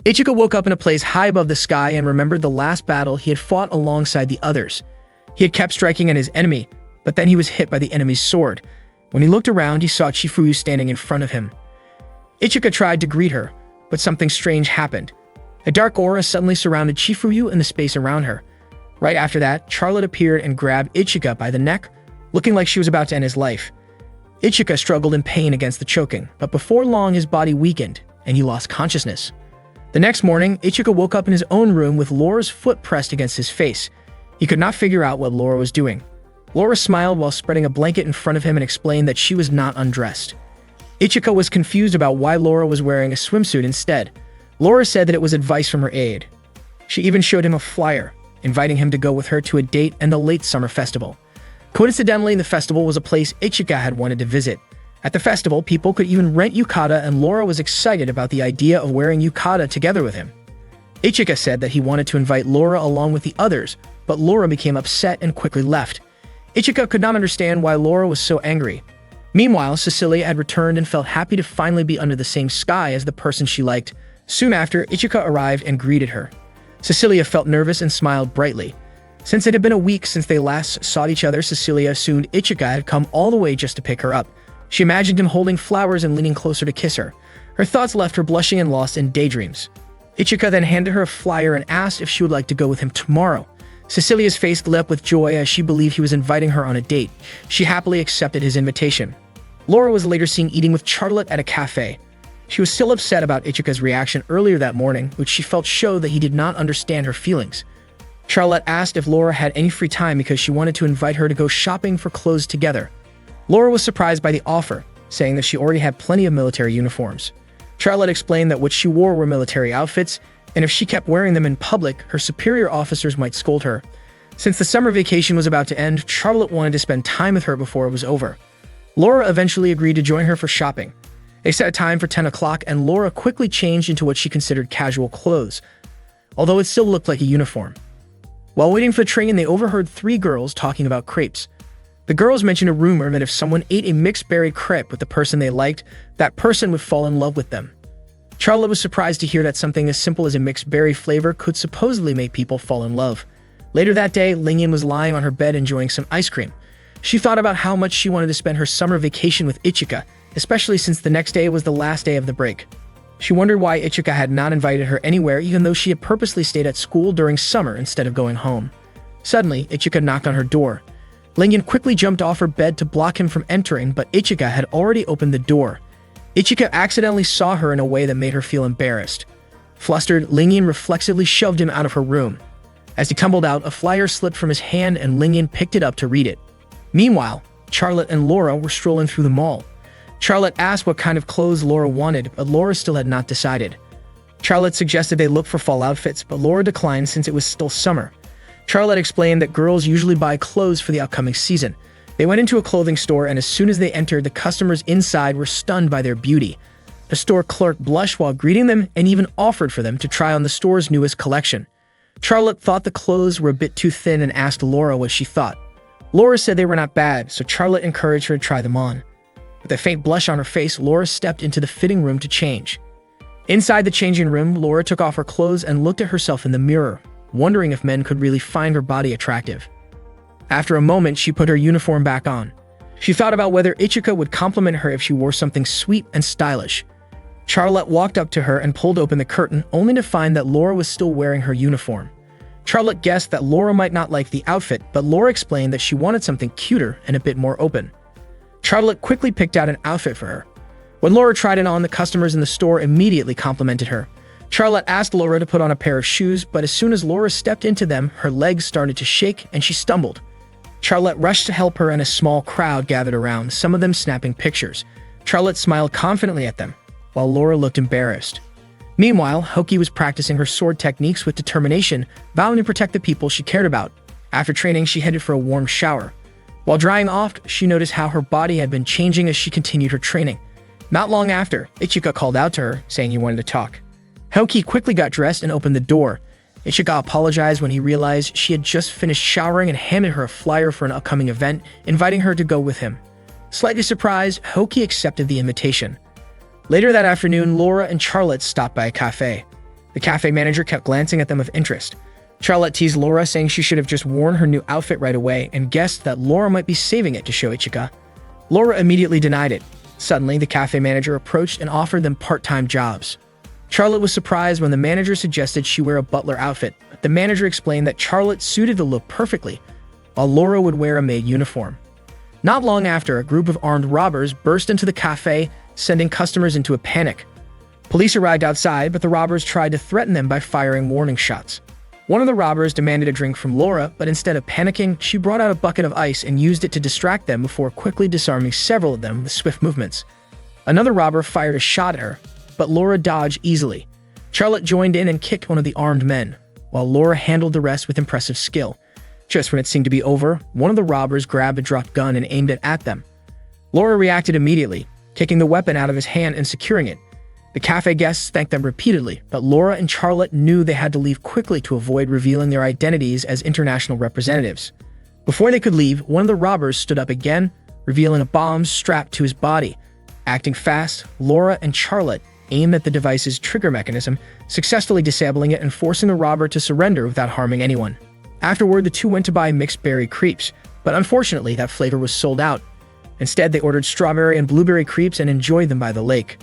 Ichika woke up in a place high above the sky and remembered the last battle he had fought alongside the others. He had kept striking at his enemy, but then he was hit by the enemy's sword. When he looked around, he saw Chifuyu standing in front of him. Ichika tried to greet her, but something strange happened. A dark aura suddenly surrounded Chifuyu and the space around her. Right after that, Charlotte appeared and grabbed Ichika by the neck, looking like she was about to end his life. Ichika struggled in pain against the choking, but before long his body weakened, and he lost consciousness. The next morning, Ichika woke up in his own room with Laura's foot pressed against his face. He could not figure out what Laura was doing. Laura smiled while spreading a blanket in front of him and explained that she was not undressed. Ichika was confused about why Laura was wearing a swimsuit instead. Laura said that it was advice from her aide. She even showed him a flyer, inviting him to go with her to a date and the late summer festival. Coincidentally, the festival was a place Ichika had wanted to visit. At the festival, people could even rent yukata, and Laura was excited about the idea of wearing yukata together with him. Ichika said that he wanted to invite Laura along with the others, but Laura became upset and quickly left. Ichika could not understand why Laura was so angry. Meanwhile, Cecilia had returned and felt happy to finally be under the same sky as the person she liked. Soon after, Ichika arrived and greeted her. Cecilia felt nervous and smiled brightly. Since it had been a week since they last saw each other, Cecilia assumed Ichika had come all the way just to pick her up. She imagined him holding flowers and leaning closer to kiss her. Her thoughts left her blushing and lost in daydreams. Ichika then handed her a flyer and asked if she would like to go with him tomorrow. Cecilia's face lit up with joy as she believed he was inviting her on a date. She happily accepted his invitation. Laura was later seen eating with Charlotte at a cafe. She was still upset about Ichika's reaction earlier that morning, which she felt showed that he did not understand her feelings. Charlotte asked if Laura had any free time because she wanted to invite her to go shopping for clothes together. Laura was surprised by the offer, saying that she already had plenty of military uniforms. Charlotte explained that what she wore were military outfits, and if she kept wearing them in public, her superior officers might scold her. Since the summer vacation was about to end, Charlotte wanted to spend time with her before it was over. Laura eventually agreed to join her for shopping. They set a time for 10 o'clock, and Laura quickly changed into what she considered casual clothes, although it still looked like a uniform. While waiting for the train, they overheard three girls talking about crepes. The girls mentioned a rumor that if someone ate a mixed berry crepe with the person they liked, that person would fall in love with them. Charlotte was surprised to hear that something as simple as a mixed berry flavor could supposedly make people fall in love. Later that day, Lingyan was lying on her bed enjoying some ice cream. She thought about how much she wanted to spend her summer vacation with Ichika, especially since the next day was the last day of the break. She wondered why Ichika had not invited her anywhere even though she had purposely stayed at school during summer instead of going home. Suddenly, Ichika knocked on her door. Lingyan quickly jumped off her bed to block him from entering, but Ichika had already opened the door. Ichika accidentally saw her in a way that made her feel embarrassed. Flustered, Lingyan reflexively shoved him out of her room. As he tumbled out, a flyer slipped from his hand and Lingyan picked it up to read it. Meanwhile, Charlotte and Laura were strolling through the mall. Charlotte asked what kind of clothes Laura wanted, but Laura still had not decided. Charlotte suggested they look for fall outfits, but Laura declined since it was still summer. Charlotte explained that girls usually buy clothes for the upcoming season. They went into a clothing store, and as soon as they entered, the customers inside were stunned by their beauty. The store clerk blushed while greeting them and even offered for them to try on the store's newest collection. Charlotte thought the clothes were a bit too thin and asked Laura what she thought. Laura said they were not bad, so Charlotte encouraged her to try them on. With a faint blush on her face, Laura stepped into the fitting room to change. Inside the changing room, Laura took off her clothes and looked at herself in the mirror, wondering if men could really find her body attractive. After a moment, she put her uniform back on. She thought about whether Ichika would compliment her if she wore something sweet and stylish. Charlotte walked up to her and pulled open the curtain, only to find that Laura was still wearing her uniform. Charlotte guessed that Laura might not like the outfit, but Laura explained that she wanted something cuter and a bit more open. Charlotte quickly picked out an outfit for her. When Laura tried it on, the customers in the store immediately complimented her. Charlotte asked Laura to put on a pair of shoes, but as soon as Laura stepped into them, her legs started to shake and she stumbled. Charlotte rushed to help her and a small crowd gathered around, some of them snapping pictures. Charlotte smiled confidently at them, while Laura looked embarrassed. Meanwhile, Hoki was practicing her sword techniques with determination, vowing to protect the people she cared about. After training, she headed for a warm shower. While drying off, she noticed how her body had been changing as she continued her training. Not long after, Ichika called out to her, saying he wanted to talk. Hoki quickly got dressed and opened the door. Ichika apologized when he realized she had just finished showering and handed her a flyer for an upcoming event, inviting her to go with him. Slightly surprised, Hoki accepted the invitation. Later that afternoon, Laura and Charlotte stopped by a cafe. The cafe manager kept glancing at them with interest. Charlotte teased Laura, saying she should have just worn her new outfit right away and guessed that Laura might be saving it to show Ichika. Laura immediately denied it. Suddenly, the cafe manager approached and offered them part-time jobs. Charlotte was surprised when the manager suggested she wear a butler outfit, but the manager explained that Charlotte suited the look perfectly, while Laura would wear a maid uniform. Not long after, a group of armed robbers burst into the cafe, sending customers into a panic. Police arrived outside, but the robbers tried to threaten them by firing warning shots. One of the robbers demanded a drink from Laura, but instead of panicking, she brought out a bucket of ice and used it to distract them before quickly disarming several of them with swift movements. Another robber fired a shot at her, but Laura dodged easily. Charlotte joined in and kicked one of the armed men, while Laura handled the rest with impressive skill. Just when it seemed to be over, one of the robbers grabbed a dropped gun and aimed it at them. Laura reacted immediately, kicking the weapon out of his hand and securing it. The cafe guests thanked them repeatedly, but Laura and Charlotte knew they had to leave quickly to avoid revealing their identities as international representatives. Before they could leave, one of the robbers stood up again, revealing a bomb strapped to his body. Acting fast, Laura and Charlotte aimed at the device's trigger mechanism, successfully disabling it and forcing the robber to surrender without harming anyone. Afterward, the two went to buy mixed berry crepes, but unfortunately that flavor was sold out. Instead, they ordered strawberry and blueberry crepes and enjoyed them by the lake.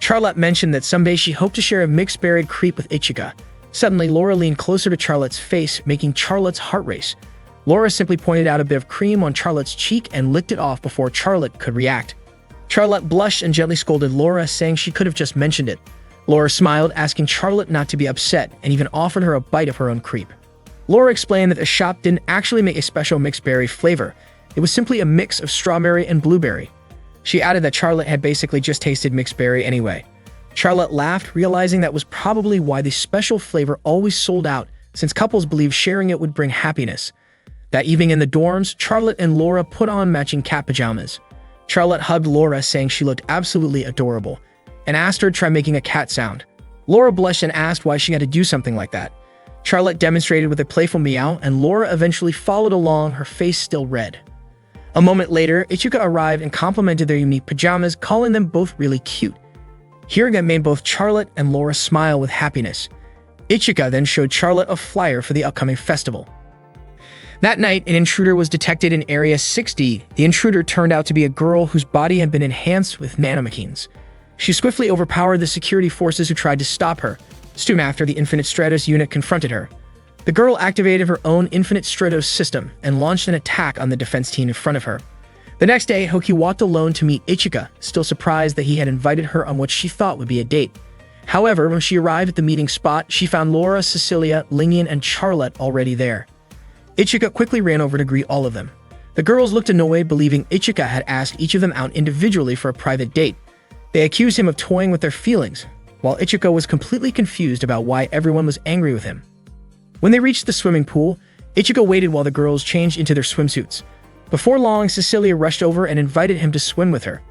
Charlotte mentioned that someday she hoped to share a mixed berry crepe with Ichika. Suddenly, Laura leaned closer to Charlotte's face, making Charlotte's heart race. Laura simply pointed out a bit of cream on Charlotte's cheek and licked it off before Charlotte could react. Charlotte blushed and gently scolded Laura, saying she could have just mentioned it. Laura smiled, asking Charlotte not to be upset, and even offered her a bite of her own crepe. Laura explained that the shop didn't actually make a special mixed berry flavor. It was simply a mix of strawberry and blueberry. She added that Charlotte had basically just tasted mixed berry anyway. Charlotte laughed, realizing that was probably why the special flavor always sold out, since couples believed sharing it would bring happiness. That evening in the dorms, Charlotte and Laura put on matching cat pajamas. Charlotte hugged Laura, saying she looked absolutely adorable, and asked her to try making a cat sound. Laura blushed and asked why she had to do something like that. Charlotte demonstrated with a playful meow, and Laura eventually followed along, her face still red. A moment later, Ichika arrived and complimented their unique pajamas, calling them both really cute. Hearing that made both Charlotte and Laura smile with happiness. Ichika then showed Charlotte a flyer for the upcoming festival. That night, an intruder was detected in Area 60. The intruder turned out to be a girl whose body had been enhanced with nanomachines. She swiftly overpowered the security forces who tried to stop her. Soon after, the Infinite Stratos unit confronted her. The girl activated her own Infinite Stratos system and launched an attack on the defense team in front of her. The next day, Hoki walked alone to meet Ichika, still surprised that he had invited her on what she thought would be a date. However, when she arrived at the meeting spot, she found Laura, Cecilia, Lingyan, and Charlotte already there. Ichika quickly ran over to greet all of them. The girls looked annoyed, believing Ichika had asked each of them out individually for a private date. They accused him of toying with their feelings, while Ichika was completely confused about why everyone was angry with him. When they reached the swimming pool, Ichika waited while the girls changed into their swimsuits. Before long, Cecilia rushed over and invited him to swim with her.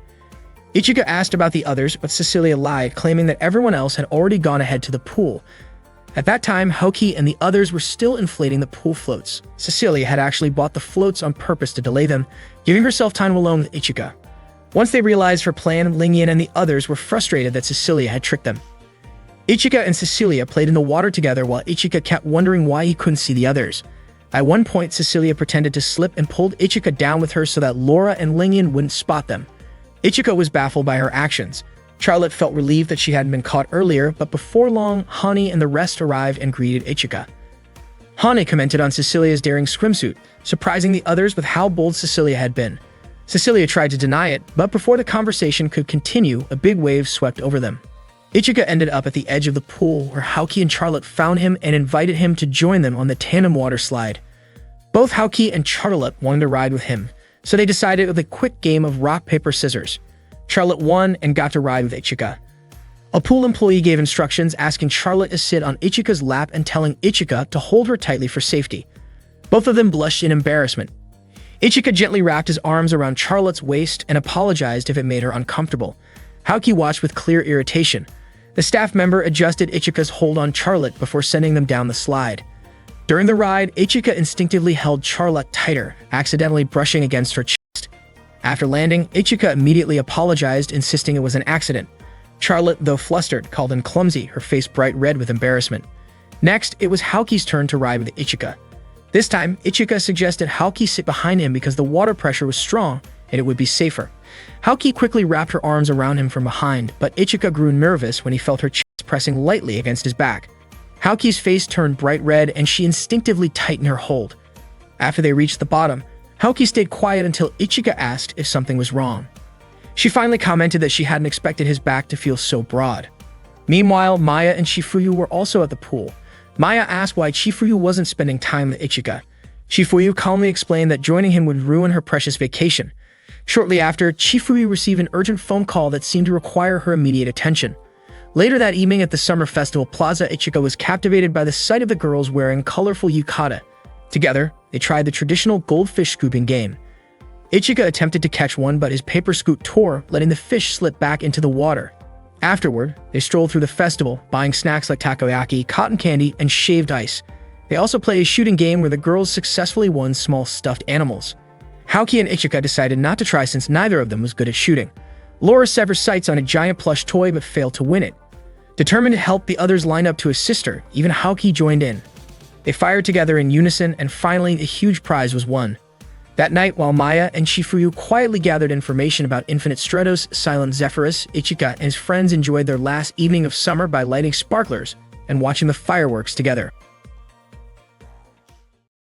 Ichika asked about the others, but Cecilia lied, claiming that everyone else had already gone ahead to the pool. At that time, Hoki and the others were still inflating the pool floats. Cecilia had actually bought the floats on purpose to delay them, giving herself time alone with Ichika. Once they realized her plan, Lingyan and the others were frustrated that Cecilia had tricked them. Ichika and Cecilia played in the water together while Ichika kept wondering why he couldn't see the others. At one point, Cecilia pretended to slip and pulled Ichika down with her so that Laura and Lingyan wouldn't spot them. Ichika was baffled by her actions. Charlotte felt relieved that she hadn't been caught earlier, but before long, Hani and the rest arrived and greeted Ichika. Hani commented on Cecilia's daring swimsuit, surprising the others with how bold Cecilia had been. Cecilia tried to deny it, but before the conversation could continue, a big wave swept over them. Ichika ended up at the edge of the pool, where Haoki and Charlotte found him and invited him to join them on the tandem water slide. Both Haoki and Charlotte wanted to ride with him, so they decided with a quick game of rock, paper, scissors. Charlotte won and got to ride with Ichika. A pool employee gave instructions, asking Charlotte to sit on Ichika's lap and telling Ichika to hold her tightly for safety. Both of them blushed in embarrassment. Ichika gently wrapped his arms around Charlotte's waist and apologized if it made her uncomfortable. Haoki watched with clear irritation. The staff member adjusted Ichika's hold on Charlotte before sending them down the slide. During the ride, Ichika instinctively held Charlotte tighter, accidentally brushing against her chest. After landing, Ichika immediately apologized, insisting it was an accident. Charlotte, though flustered, called him clumsy, her face bright red with embarrassment. Next, it was Haoki's turn to ride with Ichika. This time, Ichika suggested Haoki sit behind him because the water pressure was strong and it would be safer. Haoki quickly wrapped her arms around him from behind, but Ichika grew nervous when he felt her chest pressing lightly against his back. Haoki's face turned bright red and she instinctively tightened her hold. After they reached the bottom, Haoki stayed quiet until Ichika asked if something was wrong. She finally commented that she hadn't expected his back to feel so broad. Meanwhile, Maya and Shifuyu were also at the pool. Maya asked why Shifuyu wasn't spending time with Ichika. Shifuyu calmly explained that joining him would ruin her precious vacation. Shortly after, Shifuyu received an urgent phone call that seemed to require her immediate attention. Later that evening at the summer festival plaza, Ichika was captivated by the sight of the girls wearing colorful yukata. Together, they tried the traditional goldfish scooping game. Ichika attempted to catch one, but his paper scoop tore, letting the fish slip back into the water. Afterward, they strolled through the festival, buying snacks like takoyaki, cotton candy, and shaved ice. They also played a shooting game where the girls successfully won small stuffed animals. Haoki and Ichika decided not to try since neither of them was good at shooting. Laura severed sights on a giant plush toy but failed to win it. Determined to help the others line up to assist her, even Haoki joined in. They fired together in unison, and finally a huge prize was won. That night, while Maya and Shifuyu quietly gathered information about Infinite Stratos, Silent Zephyrus, Ichika and his friends enjoyed their last evening of summer by lighting sparklers and watching the fireworks together.